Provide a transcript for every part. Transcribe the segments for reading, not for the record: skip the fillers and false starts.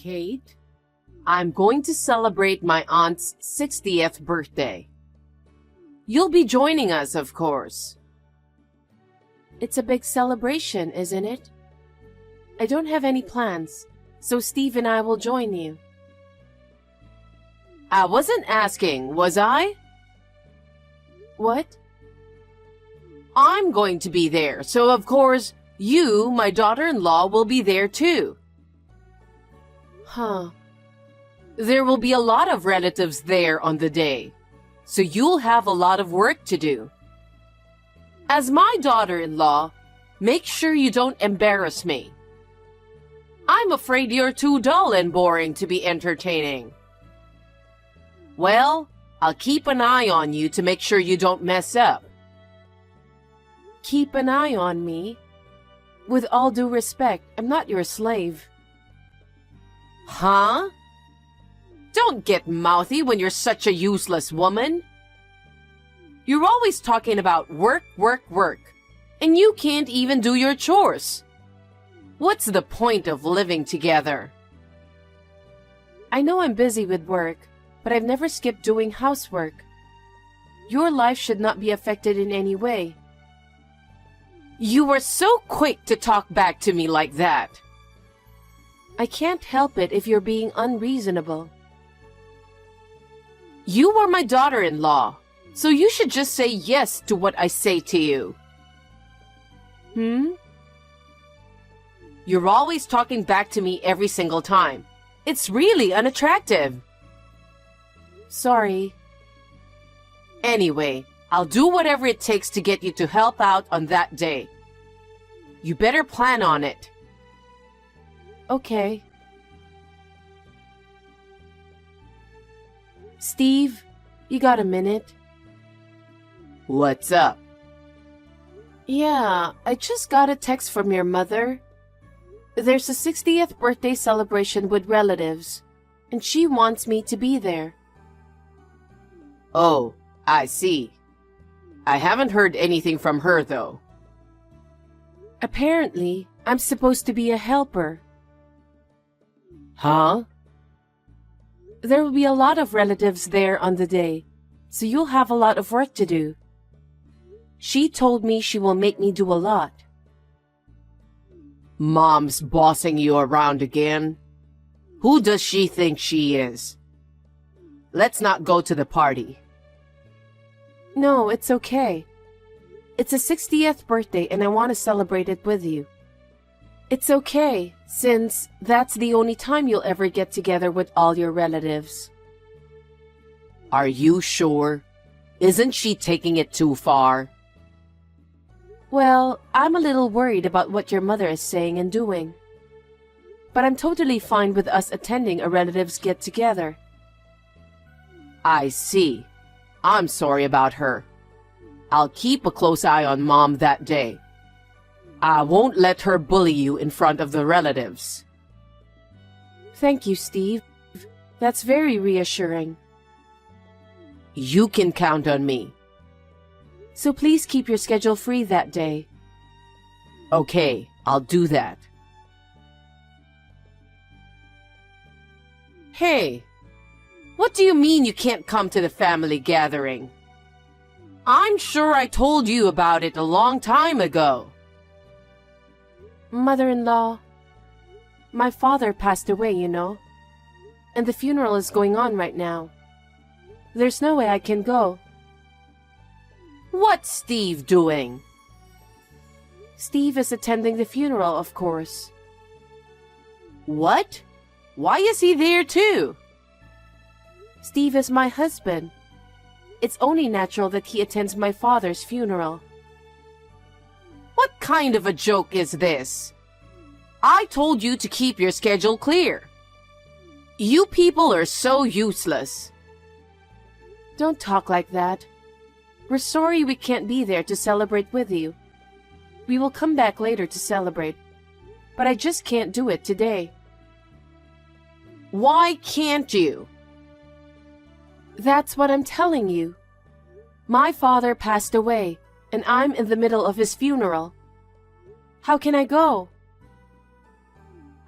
Kate, I'm going to celebrate my aunt's 60th birthday. You'll be joining us, of course. It's a big celebration, isn't it? I don't have any plans, so Steve and I will join you. I wasn't asking, was I? What? I'm going to be there, so of course, you, my daughter-in-law, will be there too. Huh. There will be a lot of relatives there on the day, so you'll have a lot of work to do. As my daughter-in-law, make sure you don't embarrass me. I'm afraid you're too dull and boring to be entertaining. Well, I'll keep an eye on you to make sure you don't mess up. Keep an eye on me? With all due respect, I'm not your slave. Huh? Don't get mouthy when you're such a useless woman. You're always talking about work, work, work, and you can't even do your chores. What's the point of living together? I know I'm busy with work, but I've never skipped doing housework. Your life should not be affected in any way. You were so quick to talk back to me like that. I can't help it if you're being unreasonable. You are my daughter-in-law, so you should just say yes to what I say to you. You're always talking back to me every single time. It's really unattractive. Sorry. Anyway, I'll do whatever it takes to get you to help out on that day. You better plan on it. Okay. Steve, you got a minute? What's up? Yeah, I just got a text from your mother. There's a 60th birthday celebration with relatives, and she wants me to be there. Oh, I see. I haven't heard anything from her, though. Apparently, I'm supposed to be a helper. Huh? There will be a lot of relatives there on the day, so you'll have a lot of work to do. She told me she will make me do a lot. Mom's bossing you around again? Who does she think she is? Let's not go to the party. No, it's okay. It's a 60th birthday and I want to celebrate it with you. It's okay, since that's the only time you'll ever get together with all your relatives. Are you sure? Isn't she taking it too far? Well, I'm a little worried about what your mother is saying and doing. But I'm totally fine with us attending a relative's get-together. I see. I'm sorry about her. I'll keep a close eye on Mom that day. I won't let her bully you in front of the relatives. Thank you, Steve. That's very reassuring. You can count on me. So please keep your schedule free that day. Okay, I'll do that. Hey, what do you mean you can't come to the family gathering? I'm sure I told you about it a long time ago. Mother-in-law, my father passed away, you know, and the funeral is going on right now. There's no way I can go. What's Steve doing? Steve is attending the funeral, of course. What? Why is he there too? Steve is my husband. It's only natural that he attends my father's funeral. What kind of a joke is this? I told you to keep your schedule clear. You people are so useless. Don't talk like that. We're sorry we can't be there to celebrate with you. We will come back later to celebrate, but I just can't do it today. Why can't you? That's what I'm telling you. My father passed away, and I'm in the middle of his funeral. How can I go?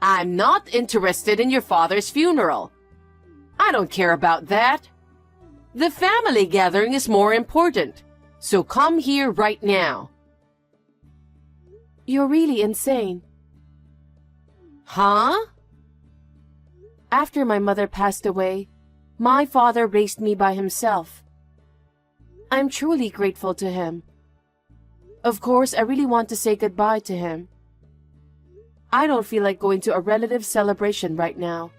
I'm not interested in your father's funeral. I don't care about that. The family gathering is more important. So come here right now. You're really insane. Huh? After my mother passed away, my father raised me by himself. I'm truly grateful to him. Of course, I really want to say goodbye to him. I don't feel like going to a relative celebration right now.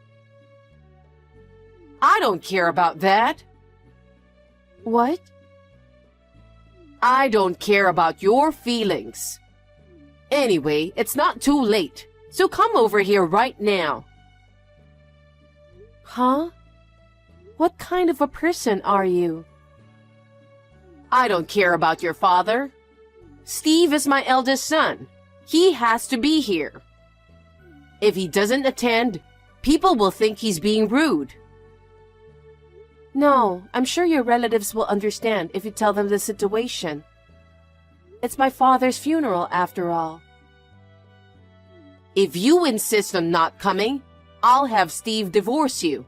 I don't care about that. What? I don't care about your feelings. Anyway, it's not too late, so come over here right now. Huh? What kind of a person are you? I don't care about your father. Steve is my eldest son. He has to be here. If he doesn't attend, people will think he's being rude. No, I'm sure your relatives will understand if you tell them the situation. It's my father's funeral after all. If you insist on not coming, I'll have Steve divorce you.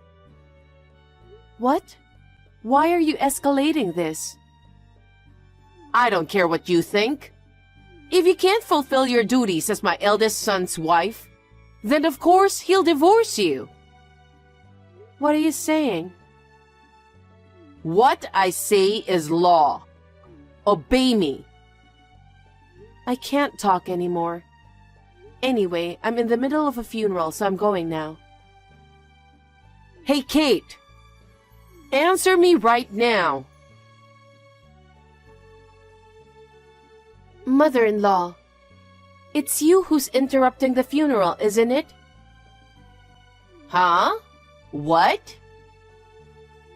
What? Why are you escalating this? I don't care what you think. If you can't fulfill your duties as my eldest son's wife, then of course he'll divorce you. What are you saying? What I say is law. Obey me. I can't talk anymore. Anyway, I'm in the middle of a funeral, so I'm going now. Hey, Kate. Answer me right now. Mother-in-law, it's you who's interrupting the funeral, isn't it? Huh? What?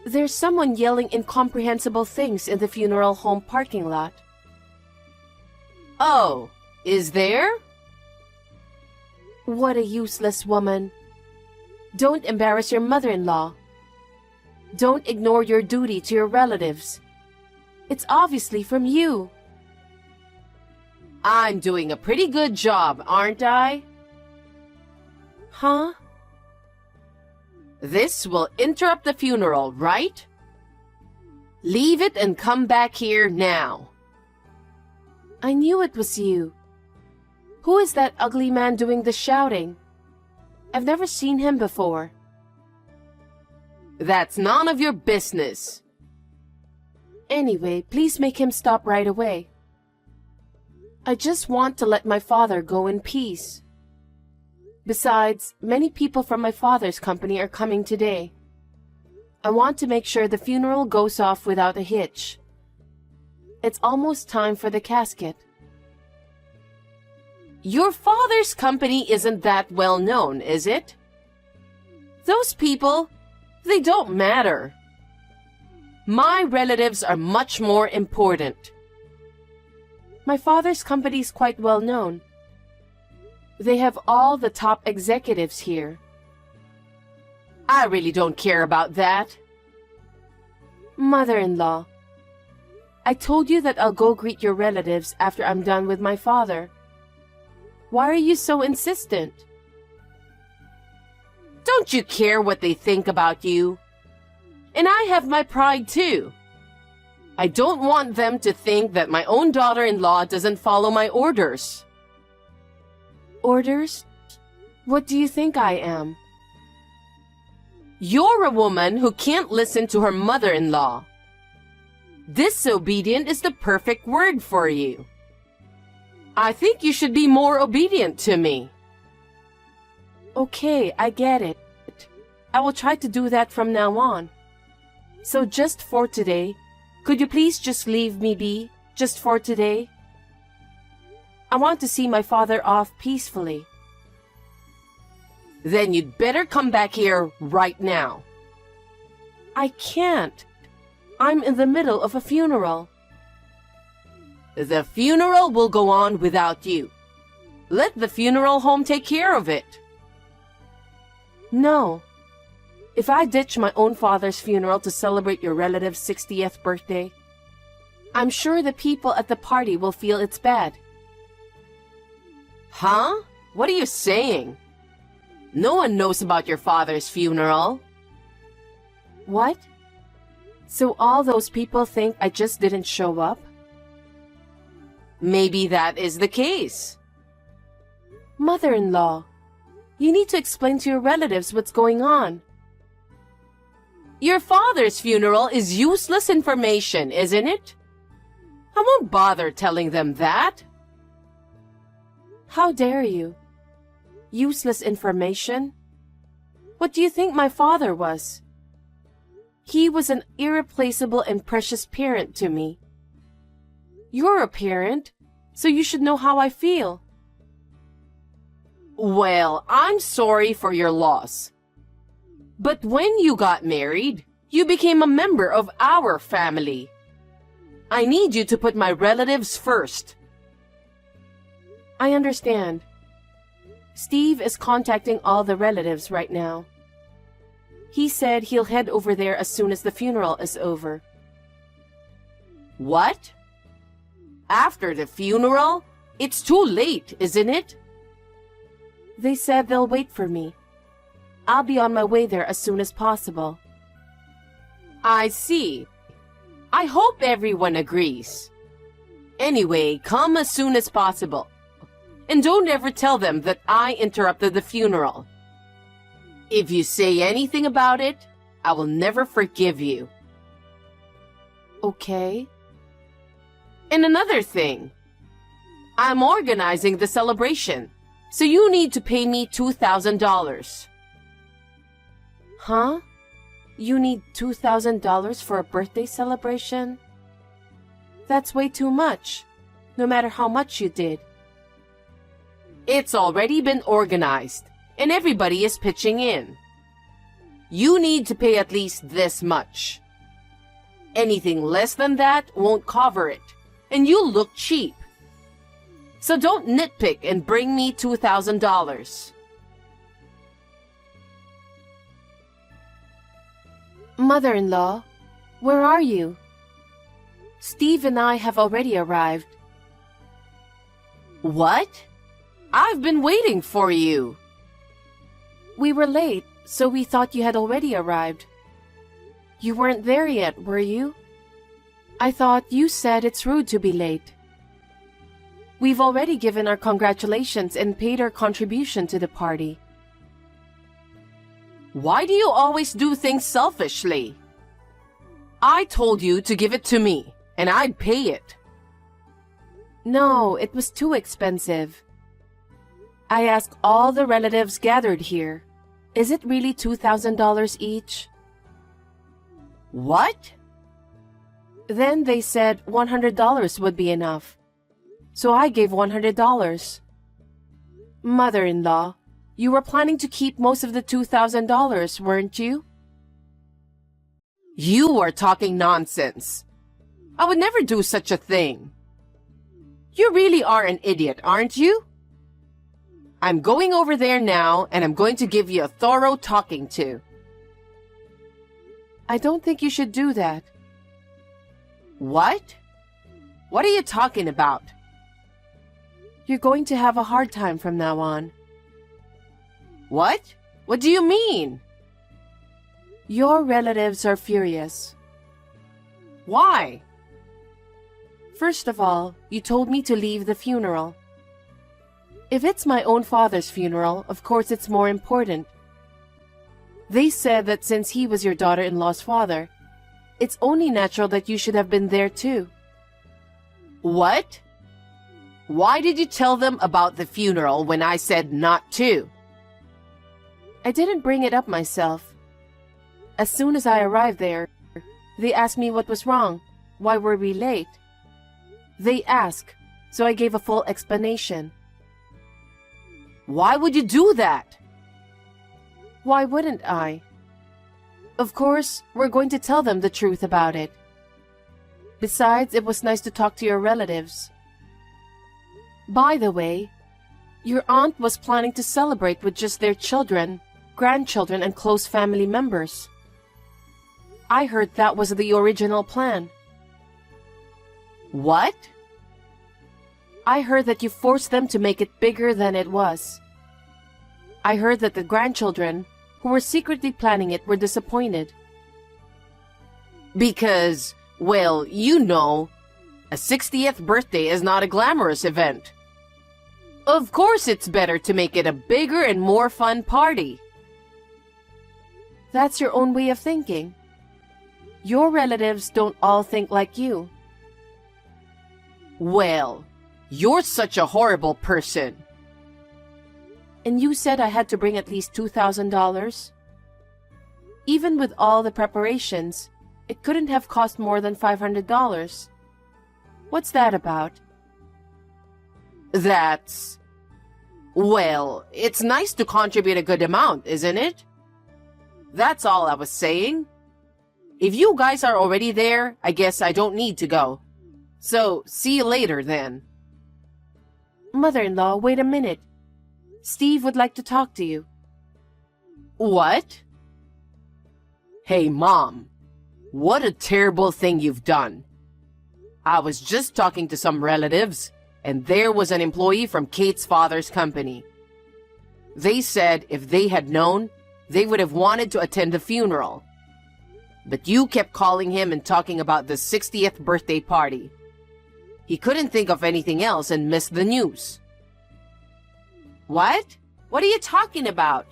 There's someone yelling incomprehensible things in the funeral home parking lot. Oh, is there? What a useless woman. Don't embarrass your mother-in-law. Don't ignore your duty to your relatives. It's obviously from you. I'm doing a pretty good job, aren't I? Huh? This will interrupt the funeral, right? Leave it and come back here now. I knew it was you. Who is that ugly man doing the shouting? I've never seen him before. That's none of your business. Anyway, please make him stop right away. I just want to let my father go in peace. Besides, many people from my father's company are coming today. I want to make sure the funeral goes off without a hitch. It's almost time for the casket. Your father's company isn't that well known, is it? Those people, they don't matter. My relatives are much more important. My father's company is quite well known. They have all the top executives here. I really don't care about that. Mother-in-law, I told you that I'll go greet your relatives after I'm done with my father. Why are you so insistent? Don't you care what they think about you? And I have my pride too. I don't want them to think that my own daughter-in-law doesn't follow my orders. Orders? What do you think I am? You're a woman who can't listen to her mother-in-law. Disobedient is the perfect word for you. I think you should be more obedient to me. Okay, I get it. I will try to do that from now on. So just for today, could you please just leave me be, just for today? I want to see my father off peacefully. Then you'd better come back here right now. I can't. I'm in the middle of a funeral. The funeral will go on without you. Let the funeral home take care of it. No. If I ditch my own father's funeral to celebrate your relative's 60th birthday, I'm sure the people at the party will feel it's bad. Huh? What are you saying? No one knows about your father's funeral. What? So all those people think I just didn't show up? Maybe that is the case. Mother-in-law, you need to explain to your relatives what's going on. Your father's funeral is useless information, isn't it? I won't bother telling them that. How dare you? Useless information? What do you think my father was? He was an irreplaceable and precious parent to me. You're a parent, so you should know how I feel. Well, I'm sorry for your loss. But when you got married, you became a member of our family. I need you to put my relatives first. I understand. Steve is contacting all the relatives right now. He said he'll head over there as soon as the funeral is over. What? After the funeral? It's too late, isn't it? They said they'll wait for me. I'll be on my way there as soon as possible. I see. I hope everyone agrees. Anyway, come as soon as possible. And don't ever tell them that I interrupted the funeral. If you say anything about it, I will never forgive you. Okay. And another thing. I'm organizing the celebration, so you need to pay me $2,000. Huh? You need $2,000 for a birthday celebration? That's way too much, no matter how much you did. It's already been organized, and everybody is pitching in. You need to pay at least this much. Anything less than that won't cover it, and you'll look cheap. So don't nitpick and bring me $2,000. Mother-in-law, where are you? Steve and I have already arrived. What? I've been waiting for you. We were late, so we thought you had already arrived. You weren't there yet, were you? I thought you said it's rude to be late. We've already given our congratulations and paid our contribution to the party. Why do you always do things selfishly? I told you to give it to me, and I'd pay it. No, it was too expensive. I asked all the relatives gathered here. Is it really $2,000 each? What? Then they said $100 would be enough. So I gave $100. Mother-in-law, you were planning to keep most of the $2,000, weren't you? You are talking nonsense. I would never do such a thing. You really are an idiot, aren't you? I'm going over there now, and I'm going to give you a thorough talking to. I don't think you should do that. What? What are you talking about? You're going to have a hard time from now on. What? What do you mean? Your relatives are furious. Why? First of all, you told me to leave the funeral. If it's my own father's funeral, of course it's more important. They said that since he was your daughter-in-law's father, it's only natural that you should have been there too. What? Why did you tell them about the funeral when I said not to? I didn't bring it up myself. As soon as I arrived there, they asked me what was wrong. Why were we late? They asked, so I gave a full explanation. Why would you do that? Why wouldn't I? Of course, we're going to tell them the truth about it. Besides, it was nice to talk to your relatives. By the way, your aunt was planning to celebrate with just their children, grandchildren, and close family members. I heard that was the original plan. What? I heard that you forced them to make it bigger than it was. I heard that the grandchildren, who were secretly planning it, were disappointed. Because, well, you know, a 60th birthday is not a glamorous event. Of course it's better to make it a bigger and more fun party. That's your own way of thinking. Your relatives don't all think like you. Well, you're such a horrible person. And you said I had to bring at least $2,000? Even with all the preparations, it couldn't have cost more than $500. What's that about? That's... Well, it's nice to contribute a good amount, isn't it? That's all I was saying. If you guys are already there, I guess I don't need to go. So, see you later then. Mother-in-law, wait a minute. Steve would like to talk to you. What? Hey, Mom. What a terrible thing you've done. I was just talking to some relatives, and there was an employee from Kate's father's company. They said if they had known, they would have wanted to attend the funeral. But you kept calling him and talking about the 60th birthday party. He couldn't think of anything else and missed the news. What? What are you talking about?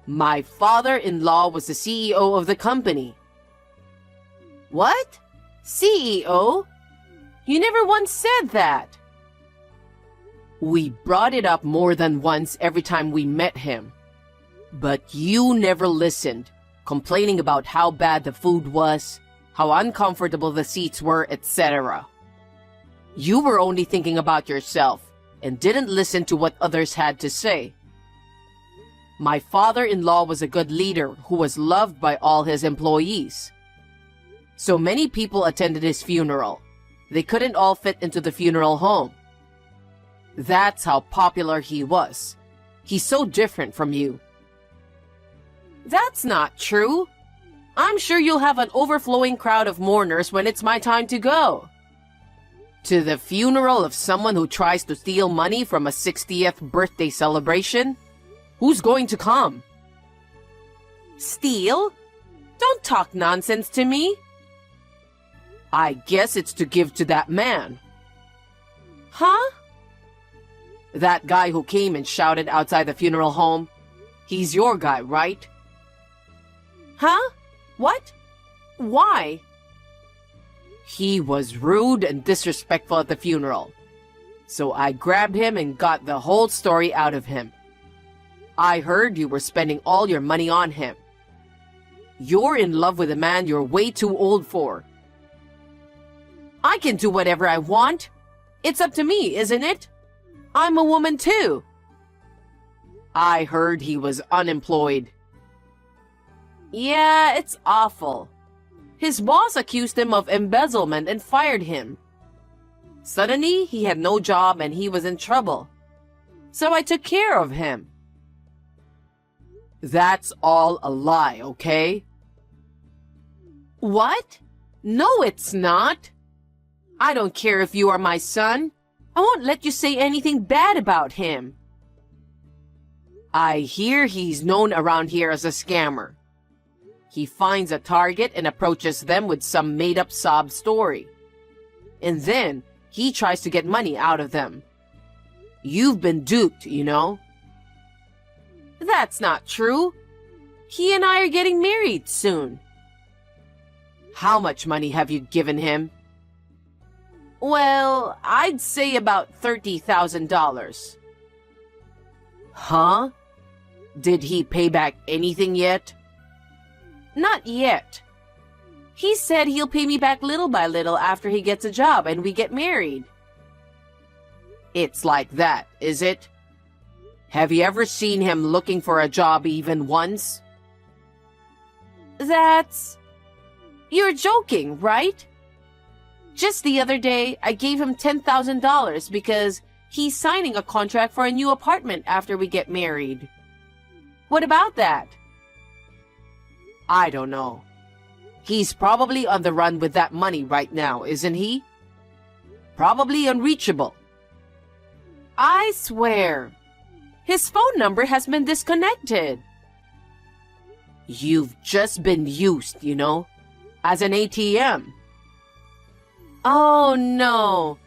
My father-in-law was the CEO of the company. What? CEO? You never once said that. We brought it up more than once every time we met him. But you never listened, complaining about how bad the food was, how uncomfortable the seats were, etc. You were only thinking about yourself and didn't listen to what others had to say. My father-in-law was a good leader who was loved by all his employees. So many people attended his funeral. They couldn't all fit into the funeral home. That's how popular he was. He's so different from you. That's not true. I'm sure you'll have an overflowing crowd of mourners when it's my time to go. To the funeral of someone who tries to steal money from a 60th birthday celebration? Who's going to come? Steal? Don't talk nonsense to me. I guess it's to give to that man. Huh? That guy who came and shouted outside the funeral home. He's your guy, right? Huh? What? Why? He was rude and disrespectful at the funeral. So I grabbed him and got the whole story out of him. I heard you were spending all your money on him. You're in love with a man you're way too old for. I can do whatever I want. It's up to me, isn't it? I'm a woman too. I heard he was unemployed. Yeah, it's awful. His boss accused him of embezzlement and fired him. Suddenly, he had no job and he was in trouble. So I took care of him. That's all a lie, okay? What? No, it's not. I don't care if you are my son. I won't let you say anything bad about him. I hear he's known around here as a scammer. He finds a target and approaches them with some made-up sob story. And then he tries to get money out of them. You've been duped, you know. That's not true. He and I are getting married soon. How much money have you given him? Well, I'd say about $30,000. Huh? Did he pay back anything yet? Not yet. He said he'll pay me back little by little after he gets a job and we get married. It's like that, is it? Have you ever seen him looking for a job even once? That's... You're joking, right? Just the other day, I gave him $10,000 because he's signing a contract for a new apartment after we get married. What about that? I don't know. He's probably on the run with that money right now, isn't he? Probably unreachable. I swear. His phone number has been disconnected. You've just been used, as an ATM. Oh no.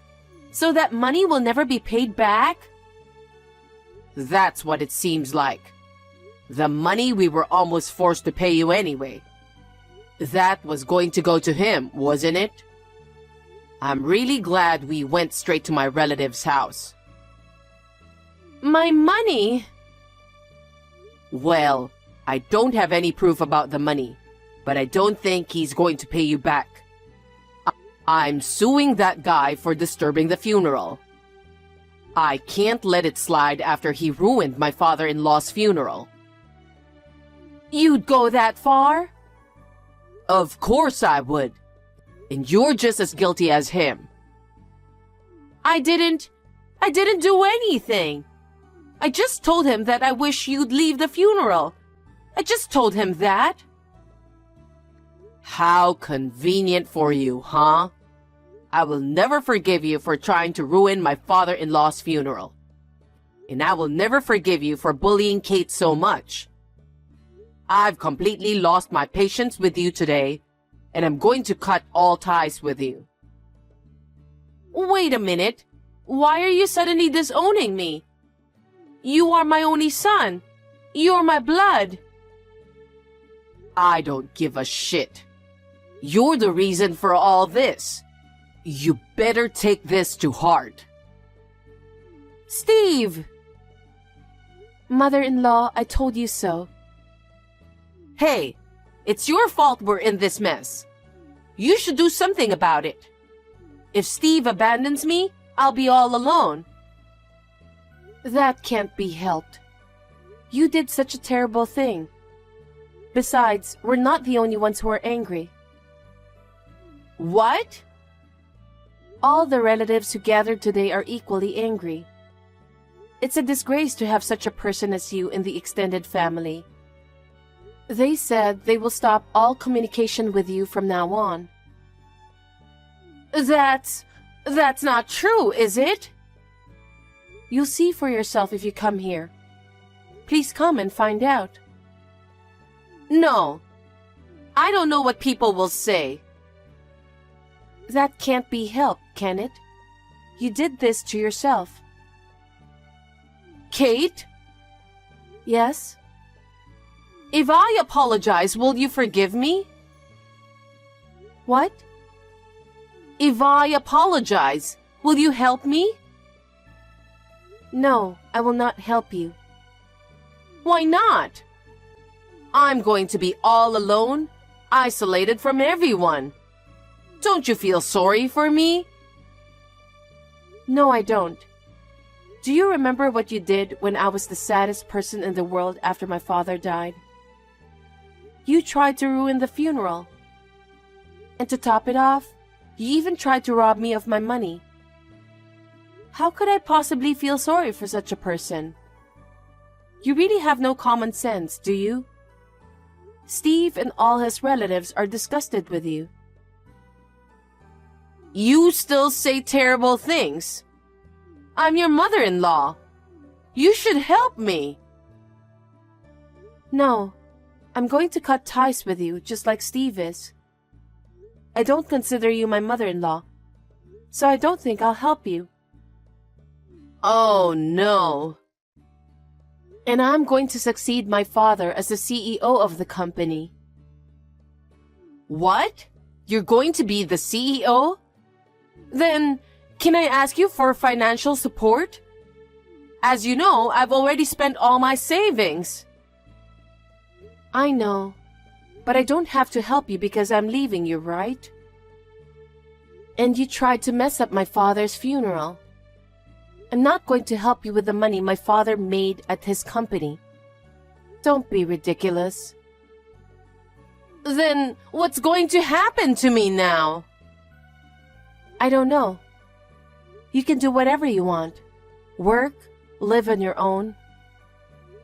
So that money will never be paid back? That's what it seems like. The money we were almost forced to pay you anyway. That was going to go to him, wasn't it? I'm really glad we went straight to my relative's house. My money? Well, I don't have any proof about the money, but I don't think he's going to pay you back. I'm suing that guy for disturbing the funeral. I can't let it slide after he ruined my father-in-law's funeral. You'd go that far? Of course I would. And you're just as guilty as him. I didn't do anything. I just told him that I wish you'd leave the funeral. I just told him that. How convenient for you, huh? I will never forgive you for trying to ruin my father-in-law's funeral. And I will never forgive you for bullying Kate so much. I've completely lost my patience with you today, and I'm going to cut all ties with you. Wait a minute. Why are you suddenly disowning me? You are my only son. You're my blood. I don't give a shit. You're the reason for all this. You better take this to heart. Steve! Mother-in-law, I told you so. Hey, it's your fault we're in this mess. You should do something about it. If Steve abandons me, I'll be all alone. That can't be helped. You did such a terrible thing. Besides, we're not the only ones who are angry. What? All the relatives who gathered today are equally angry. It's a disgrace to have such a person as you in the extended family. They said they will stop all communication with you from now on. That's not true, is it? You'll see for yourself if you come here. Please come and find out. No. I don't know what people will say. That can't be helped, can it? You did this to yourself. Kate? Yes? If I apologize, will you forgive me? What? If I apologize, will you help me? No, I will not help you. Why not? I'm going to be all alone, isolated from everyone. Don't you feel sorry for me? No, I don't. Do you remember what you did when I was the saddest person in the world after my father died? You tried to ruin the funeral. And to top it off, you even tried to rob me of my money. How could I possibly feel sorry for such a person? You really have no common sense, do you? Steve and all his relatives are disgusted with you. You still say terrible things. I'm your mother-in-law. You should help me. No, I'm going to cut ties with you just like Steve is. I don't consider you my mother-in-law, so I don't think I'll help you. Oh, no. And I'm going to succeed my father as the CEO of the company. What? You're going to be the CEO? Then, can I ask you for financial support? As you know, I've already spent all my savings. I know, but I don't have to help you because I'm leaving you, right? And you tried to mess up my father's funeral. I'm not going to help you with the money my father made at his company. Don't be ridiculous. Then what's going to happen to me now? I don't know. You can do whatever you want. Work, live on your own.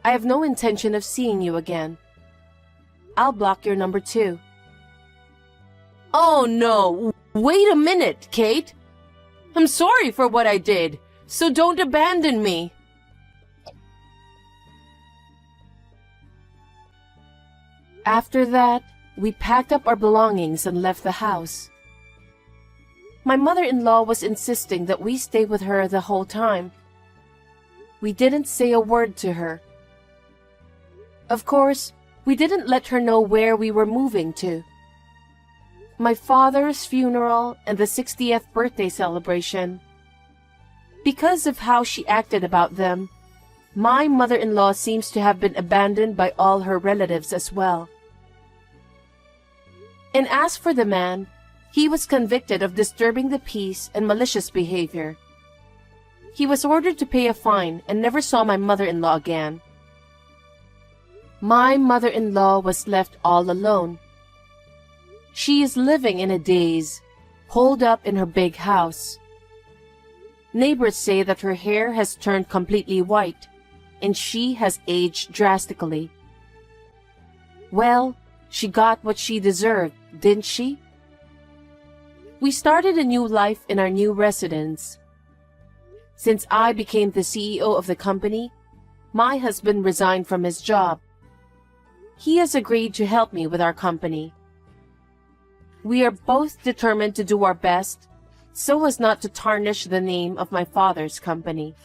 I have no intention of seeing you again. I'll block your number too. Oh no! Wait a minute, Kate! I'm sorry for what I did, so don't abandon me. After that, we packed up our belongings and left the house. My mother-in-law was insisting that we stay with her the whole time. We didn't say a word to her. Of course, we didn't let her know where we were moving to. My father's funeral and the 60th birthday celebration. Because of how she acted about them, my mother-in-law seems to have been abandoned by all her relatives as well. And as for the man, he was convicted of disturbing the peace and malicious behavior. He was ordered to pay a fine and never saw my mother-in-law again. My mother-in-law was left all alone. She is living in a daze, holed up in her big house. Neighbors say that her hair has turned completely white, and she has aged drastically. Well, she got what she deserved, didn't she? We started a new life in our new residence. Since I became the CEO of the company, my husband resigned from his job. He has agreed to help me with our company. We are both determined to do our best so as not to tarnish the name of my father's company.